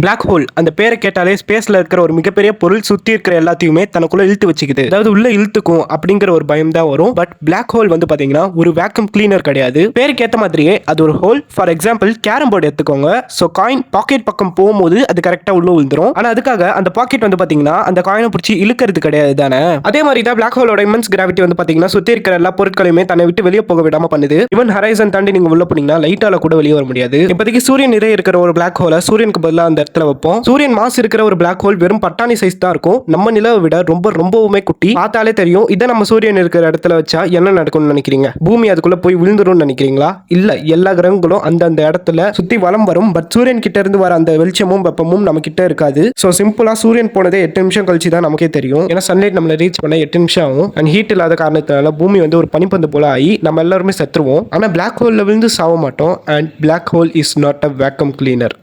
Black hole அந்த பேரை கேட்டாலே ஸ்பேஸ்ல இருக்கிற ஒரு மிகப்பெரிய பொருள் சுத்தி இருக்கிற எல்லாத்தையுமே தனக்குள்ள இழுத்து வச்சுக்குது, அதாவது உள்ள இழுத்துக்கும் அப்படிங்கிற ஒரு பயம் தான் வரும். பட் பிளாக் ஹோல் வந்து பாத்தீங்கன்னா ஒரு வேக்யூம் கிளீனர் கிடையாது. பேருக்கு ஏத்த மாதிரியே அது ஒரு whole. For example carrom board எடுத்துக்கோங்க. ஸோ காயின் பாக்கெட் பக்கம் போகும்போது அது கரெக்டா உள்ள விழுந்துரும். ஆனா அதுக்காக அந்த பாக்கெட் வந்து பாத்தீங்கன்னா அந்த காயினை பிடிச்சி இழுக்கிறது கிடையாது தானே. அதே மாதிரி தான் பிளாக் ஹோலோட இமென்ஸ் கிராவிட்டி வந்து பாத்தீங்கன்னா சுத்தி இருக்கிற எல்லா பொருட்களையுமே தன்னை விட்டு வெளியே போக விடாம பண்ணுது. ஈவன் ஹரைசன் தாண்டி நீங்க உள்ள போனீங்கன்னா லைட்டால கூட வெளியே வர முடியாது. இப்போதைக்கு சூரியன் நிறைய இருக்கிற ஒரு பிளாக் ஹோலை சூரியனுக்கு பதிலாக அந்த இடத்துல வைப்போம். சூரியன் மாஸ் இருக்கிற ஒரு பிளாக் ஹோல் வெறும் பட்டாணி சைஸ் தான் இருக்கும். நம்ம நிலவை விட ரொம்பவுமே குட்டி. பார்த்தாலே தெரியும். இதை நம்ம சூரியன் இருக்கிற இடத்துல வச்சா என்ன நடக்கும்னு நினைக்கிறீங்க? பூமி அதுக்குள்ள போய் விழுந்துரும் நினைக்கிறீங்களா? இல்ல, எல்லா கிரகங்களும் அந்த இடத்துல சுத்தி வலம் வரும். பட் சூரியன் கிட்ட இருந்து வர அந்த வெளிச்சமும் வெப்பமும் நம்ம கிட்ட இருக்காது. ஸோ சிம்பிளா சூரியன் போனதே 8 நிமிஷம் கழிச்சு தான் நமக்கே தெரியும். ஏன்னா சன்லைட் நம்மளை ரீச் பண்ண 8 நிமிஷம் ஆகும். அண்ட் ஹீட் இல்லாத காரணத்தினால பூமி வந்து ஒரு பனிப்பந்து போல ஆகி நம்ம எல்லாருமே செத்துருவோம். ஆனா பிளாக் ஹோல்ல விழுந்து சாவ மாட்டோம். And black hole is not a vacuum cleaner.